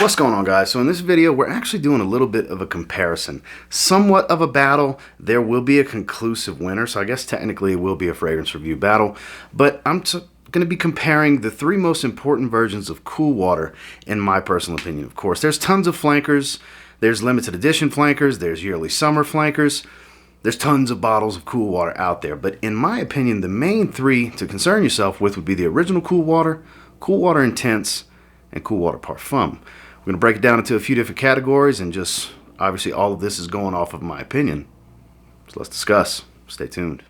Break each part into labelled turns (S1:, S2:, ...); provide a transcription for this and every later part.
S1: What's going on, guys? So in this video we're actually doing a little bit of a comparison, somewhat of a battle. There will be a conclusive winner, so I guess technically it will be a fragrance review battle, but I'm going to be comparing the three most important versions of Cool Water in my personal opinion. Of course, there's tons of flankers. There's limited edition flankers, there's yearly summer flankers, there's tons of bottles of Cool Water out there, but in my opinion the main three to concern yourself with would be the original Cool Water Intense, and Cool Water Parfum. We're going to break it down into a few different categories, and just obviously all of this is going off of my opinion. So let's discuss. Stay tuned.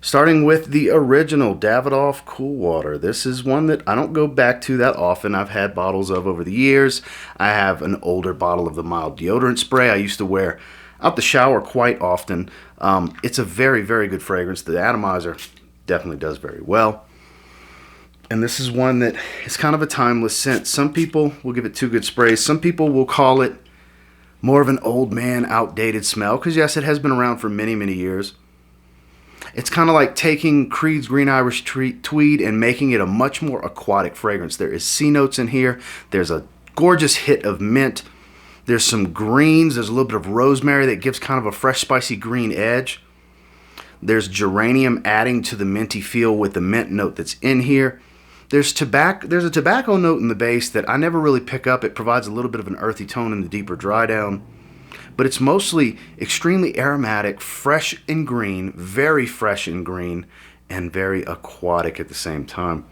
S1: Starting with the original Davidoff Cool Water. This is one that I don't go back to that often. I've had bottles of over the years. I have an older bottle of the mild deodorant spray I used to wear out the shower quite often. It's a very, very good fragrance. The atomizer definitely does very well. And this is one that is kind of a timeless scent. Some people will give it 2 good sprays. Some people will call it more of an old man, outdated smell, because yes, it has been around for many, many years. It's kind of like taking Creed's Green Irish Tweed and making it a much more aquatic fragrance. There is C notes in here. There's a gorgeous hit of mint. There's some greens. There's a little bit of rosemary that gives kind of a fresh, spicy green edge. There's geranium adding to the minty feel with the mint note that's in here. There's a tobacco note in the base that I never really pick up. It provides a little bit of an earthy tone in the deeper dry down. But it's mostly extremely aromatic, fresh and green, very fresh and green, and very aquatic at the same time.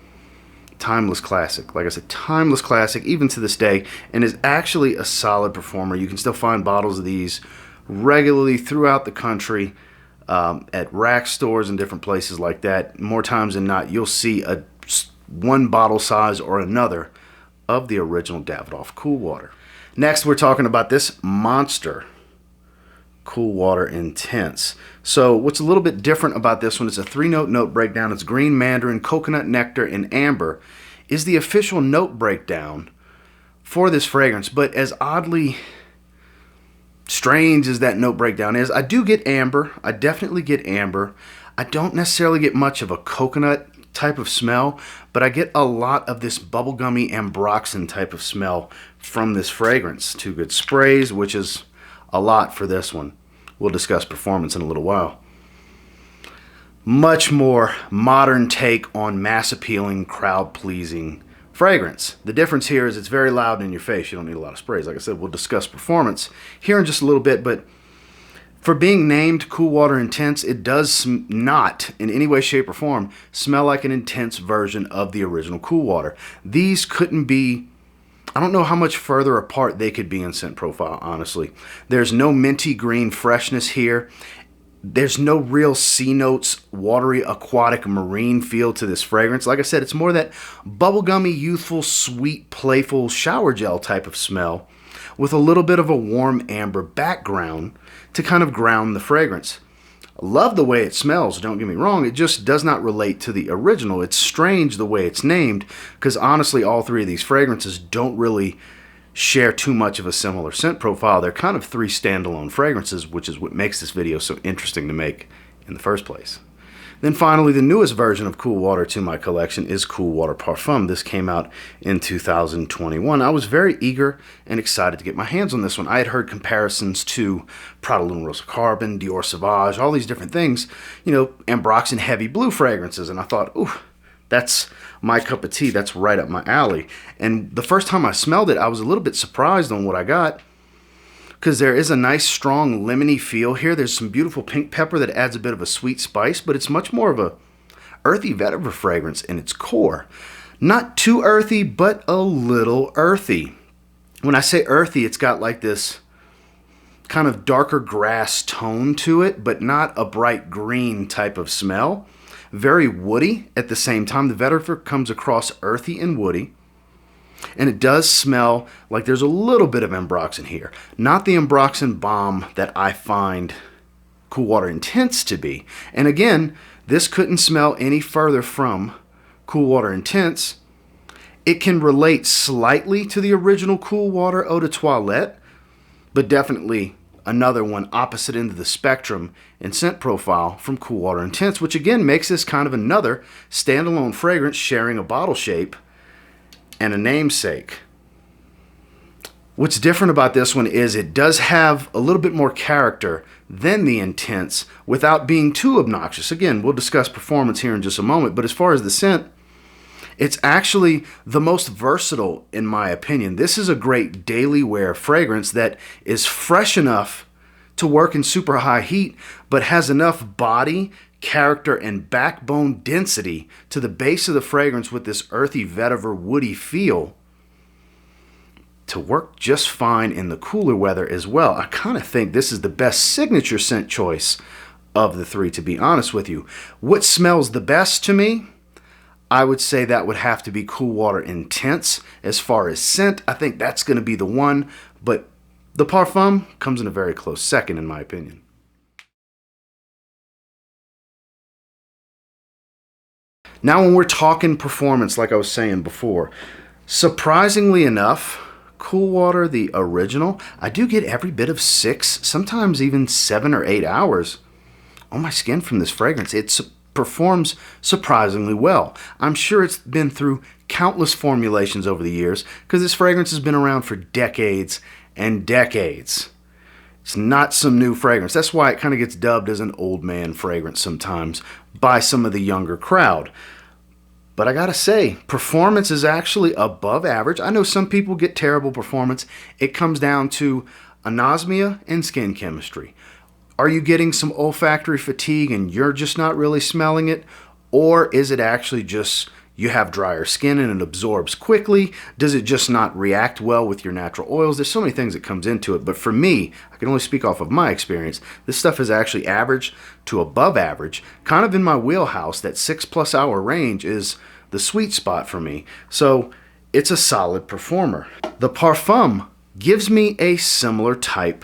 S1: Timeless classic. Like I said, timeless classic even to this day, and is actually a solid performer. You can still find bottles of these regularly throughout the country at rack stores and different places like that. More times than not, you'll see one bottle size or another of the original Davidoff Cool Water. Next, we're talking about this monster Cool Water Intense. So what's a little bit different about this one is a 3-note note breakdown. It's green mandarin, coconut nectar, and amber is the official note breakdown for this fragrance. But as oddly strange as that note breakdown is, I do get amber. I definitely get amber. I don't necessarily get much of a coconut type of smell, but I get a lot of this bubblegummy ambroxan type of smell from this fragrance. 2 good sprays, which is a lot for this one. We'll discuss performance in a little while. Much more modern take on mass appealing, crowd pleasing fragrance. The difference here is it's very loud in your face. You don't need a lot of sprays. Like I said, we'll discuss performance here in just a little bit, but for being named Cool Water Intense, it does not in any way, shape, or form smell like an intense version of the original Cool Water. These couldn't be, I don't know how much further apart they could be in scent profile, honestly. There's no minty green freshness here. There's no real C notes, watery, aquatic, marine feel to this fragrance. Like I said, it's more that bubblegummy, youthful, sweet, playful shower gel type of smell with a little bit of a warm amber background to kind of ground the fragrance. I love the way it smells, don't get me wrong. It just does not relate to the original. It's strange the way it's named, because honestly all 3 of these fragrances don't really share too much of a similar scent profile. They're kind of 3 standalone fragrances, which is what makes this video so interesting to make in the first place. Then finally, the newest version of Cool Water to my collection is Cool Water Parfum. This came out in 2021. I was very eager and excited to get my hands on this one. I had heard comparisons to Prada Lune Rosa Carbon, Dior Sauvage, all these different things, you know, ambroxan heavy blue fragrances, and I thought, ooh, that's my cup of tea. That's right up my alley. And the first time I smelled it, I was a little bit surprised on what I got, because there is a nice strong lemony feel here. There's some beautiful pink pepper that adds a bit of a sweet spice, but it's much more of a earthy vetiver fragrance in its core. Not too earthy, but a little earthy. When I say earthy, it's got like this kind of darker grass tone to it, but not a bright green type of smell. Very woody at the same time. The vetiver comes across earthy and woody. And it does smell like there's a little bit of ambroxan here. Not the ambroxan bomb that I find Cool Water Intense to be. And again, this couldn't smell any further from Cool Water Intense. It can relate slightly to the original Cool Water Eau de Toilette, but definitely another one opposite end of the spectrum in scent profile from Cool Water Intense, which again makes this kind of another standalone fragrance sharing a bottle shape and a namesake. What's different about this one is it does have a little bit more character than the Intense without being too obnoxious. Again, we'll discuss performance here in just a moment, but as far as the scent, it's actually the most versatile in my opinion. This is a great daily wear fragrance that is fresh enough to work in super high heat, but has enough body, character, and backbone density to the base of the fragrance with this earthy vetiver woody feel to work just fine in the cooler weather as well. I kind of think this is the best signature scent choice of the three, to be honest with you. What smells the best to me? I would say that would have to be Cool Water Intense. As far as scent, I think that's going to be the one, but the Parfum comes in a very close second in my opinion. Now when we're talking performance, like I was saying before, surprisingly enough, Cool Water, the original, I do get every bit of 6, sometimes even 7 or 8 hours on my skin from this fragrance. It performs surprisingly well. I'm sure it's been through countless formulations over the years because this fragrance has been around for decades and decades. It's not some new fragrance. That's why it kind of gets dubbed as an old man fragrance sometimes by some of the younger crowd. But I gotta say, performance is actually above average. I know some people get terrible performance. It comes down to anosmia and skin chemistry. Are you getting some olfactory fatigue and you're just not really smelling it? Or is it actually just you have drier skin and it absorbs quickly? Does it just not react well with your natural oils? There's so many things that comes into it. But for me, I can only speak off of my experience. This stuff is actually average to above average, kind of in my wheelhouse. That 6+ hour range is the sweet spot for me. So it's a solid performer. The Parfum gives me a similar type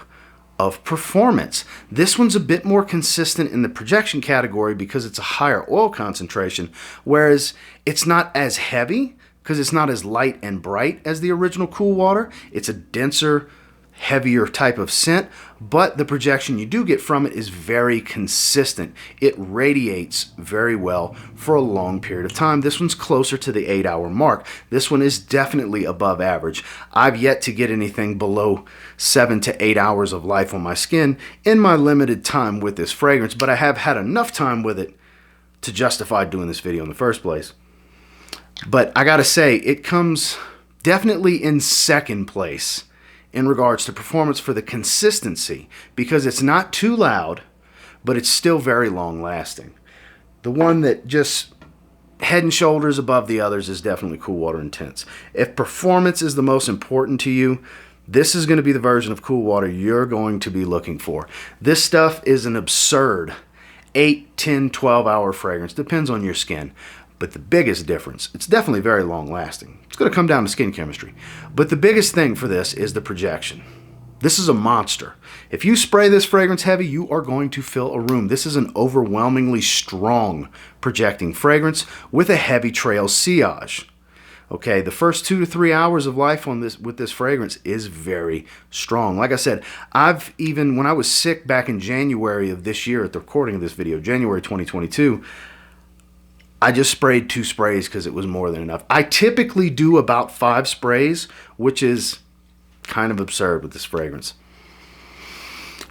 S1: of performance. This one's a bit more consistent in the projection category because it's a higher oil concentration, whereas it's not as heavy because it's not as light and bright as the original Cool Water. It's a denser, heavier type of scent, but the projection you do get from it is very consistent. It radiates very well for a long period of time. This one's closer to the 8-hour mark. This one is definitely above average. I've yet to get anything below 7 to 8 hours of life on my skin in my limited time with this fragrance, but I have had enough time with it to justify doing this video in the first place. But I gotta say, it comes definitely in second place in regards to performance for the consistency, because it's not too loud, but it's still very long lasting. The one that just head and shoulders above the others is definitely Cool Water Intense. If performance is the most important to you, this is going to be the version of Cool Water you're going to be looking for. This stuff is an absurd 8, 10, 12-hour fragrance. Depends on your skin. But the biggest difference, it's definitely very long lasting. It's going to come down to skin chemistry. But the biggest thing for this is the projection. This is a monster. If you spray this fragrance heavy, you are going to fill a room. This is an overwhelmingly strong projecting fragrance with a heavy trail sillage. Okay, the first 2 to 3 hours of life on this with this fragrance is very strong. Like I said, when I was sick back in January of this year at the recording of this video, January 2022, I just sprayed 2 sprays because it was more than enough. I typically do about 5 sprays, which is kind of absurd with this fragrance.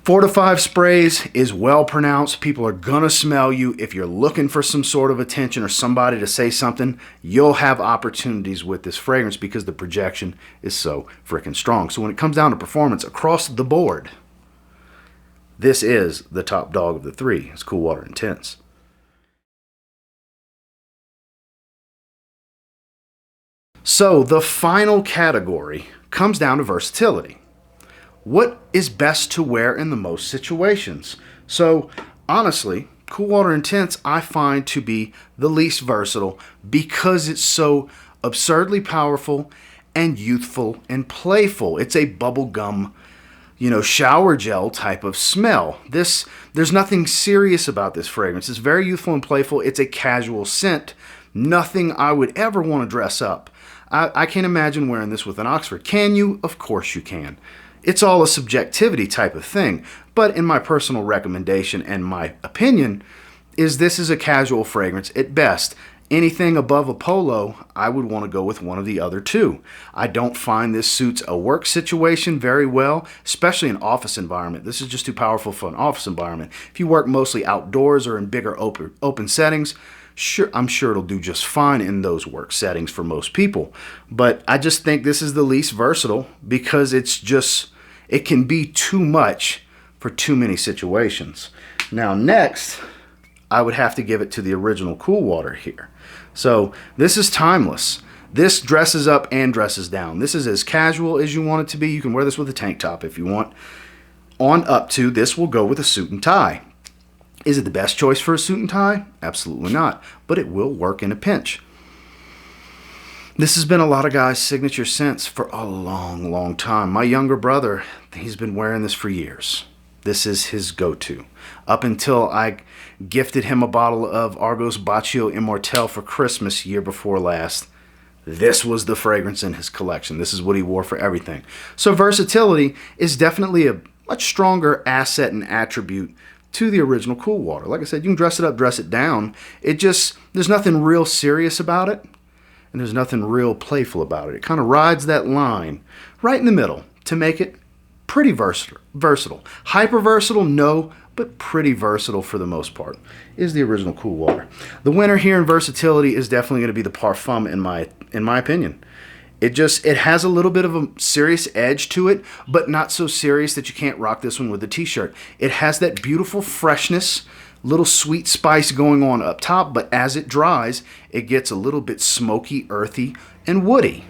S1: 4 to 5 sprays is well pronounced. People are gonna smell you. If you're looking for some sort of attention or somebody to say something, you'll have opportunities with this fragrance because the projection is so freaking strong. So when it comes down to performance across the board, this is the top dog of the 3. It's Cool Water Intense. So the final category comes down to versatility. What is best to wear in the most situations? So honestly, Cool Water Intense I find to be the least versatile because it's so absurdly powerful and youthful and playful. It's a bubblegum, shower gel type of smell. There's nothing serious about this fragrance. It's very youthful and playful. It's a casual scent. Nothing I would ever want to dress up. I can't imagine wearing this with an Oxford. Can you? Of course you can. It's all a subjectivity type of thing. But in my personal recommendation and my opinion, this is a casual fragrance at best. Anything above a polo, I would want to go with one of the other two. I don't find this suits a work situation very well, especially an office environment. This is just too powerful for an office environment. If you work mostly outdoors or in bigger open settings, I'm sure it'll do just fine in those work settings for most people. But I just think this is the least versatile because it can be too much for too many situations. Now next, I would have to give it to the original Cool Water here. So this is timeless. This dresses up and dresses down. This is as casual as you want it to be. You can wear this with a tank top if you want. On up to, this will go with a suit and tie. Is it the best choice for a suit and tie? Absolutely not, but it will work in a pinch. This has been a lot of guys' signature scents for a long, long time. My younger brother, he's been wearing this for years. This is his go-to. Up until I gifted him a bottle of Argos Baccio Immortelle for Christmas year before last, this was the fragrance in his collection. This is what he wore for everything. So versatility is definitely a much stronger asset and attribute to the original Cool Water. Like I said, you can dress it up, dress it down. There's nothing real serious about it, and there's nothing real playful about it. It kind of rides that line right in the middle to make it pretty versatile. Hyper versatile, no, but pretty versatile for the most part is the original Cool Water. The winner here in versatility is definitely going to be the Parfum in my opinion. It has a little bit of a serious edge to it, but not so serious that you can't rock this one with a t-shirt. It has that beautiful freshness, little sweet spice going on up top, but as it dries, it gets a little bit smoky, earthy, and woody.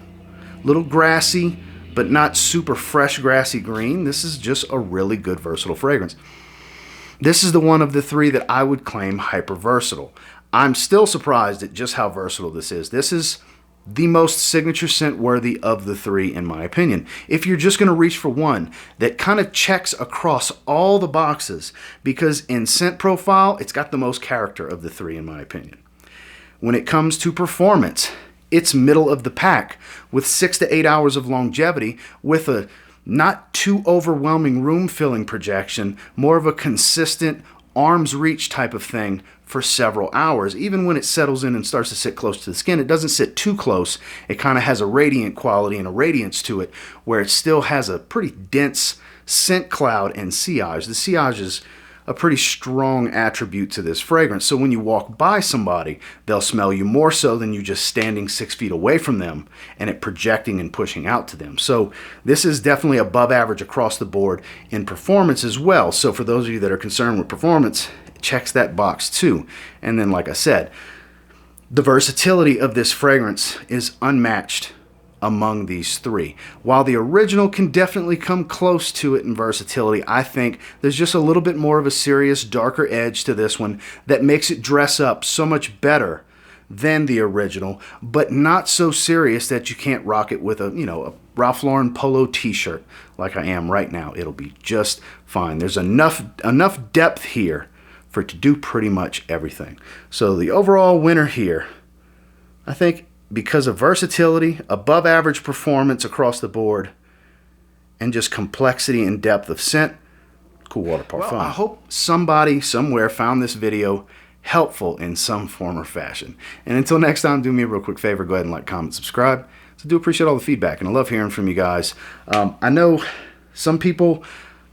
S1: Little grassy, but not super fresh grassy green. This is just a really good versatile fragrance. This is the one of the three that I would claim hyper versatile. I'm still surprised at just how versatile this is. This is the most signature scent worthy of the three in my opinion. If you're just going to reach for one that kind of checks across all the boxes, because in scent profile, it's got the most character of the three in my opinion. When it comes to performance, it's middle of the pack with 6 to 8 hours of longevity with a not too overwhelming room filling projection, more of a consistent arm's reach type of thing for several hours. Even when it settles in and starts to sit close to the skin, it doesn't sit too close. It kind of has a radiant quality and a radiance to it where it still has a pretty dense scent cloud and sillage. The sillage is a pretty strong attribute to this fragrance. So when you walk by somebody, they'll smell you more so than you just standing 6 feet away from them and it projecting and pushing out to them. So this is definitely above average across the board in performance as well. So for those of you that are concerned with performance, it checks that box too. And then like I said, the versatility of this fragrance is unmatched among these three. While the original can definitely come close to it in versatility, I think there's just a little bit more of a serious, darker edge to this one that makes it dress up so much better than the original, but not so serious that you can't rock it with a Ralph Lauren polo t-shirt like I am right now. It'll be just fine. There's enough depth here for it to do pretty much everything. So the overall winner here, I think, because of versatility, above average performance across the board, and just complexity and depth of scent, Cool Water Parfum. Well, I hope somebody somewhere found this video helpful in some form or fashion. And until next time, do me a real quick favor, go ahead and like, comment, subscribe. So I do appreciate all the feedback, and I love hearing from you guys. I know some people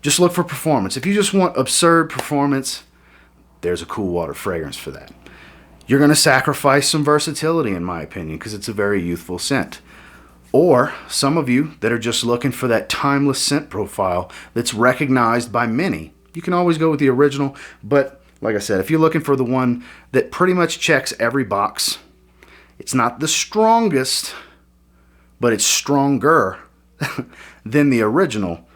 S1: just look for performance. If you just want absurd performance, there's a Cool Water fragrance for that. You're going to sacrifice some versatility, in my opinion, because it's a very youthful scent. Or some of you that are just looking for that timeless scent profile that's recognized by many, you can always go with the original. But like I said, if you're looking for the one that pretty much checks every box, it's not the strongest, but it's stronger than the original.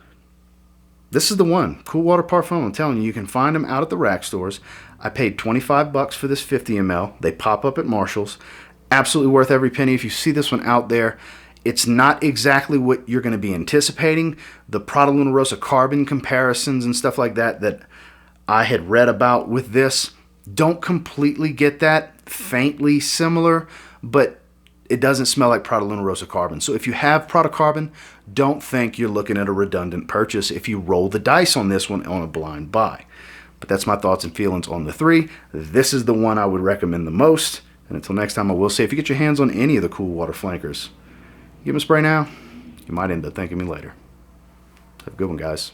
S1: This is the one, Cool Water Parfum. I'm telling you, you can find them out at the rack stores. I paid $25 for this 50 ml. They pop up at Marshall's. Absolutely worth every penny. If you see this one out there It's not exactly what you're going to be anticipating. The Prada Luna Rossa carbon comparisons and stuff like that that I had read about with this don't completely get that. Faintly similar, but it doesn't smell like Prada Luna Rossa carbon. So if you have Prada carbon, don't think you're looking at a redundant purchase if you roll the dice on this one on a blind buy. But that's my thoughts and feelings on the three. This is the one I would recommend the most. And until next time, I will say, if you get your hands on any of the cool water flankers, give them a spray now. You might end up thanking me later. Have a good one, guys.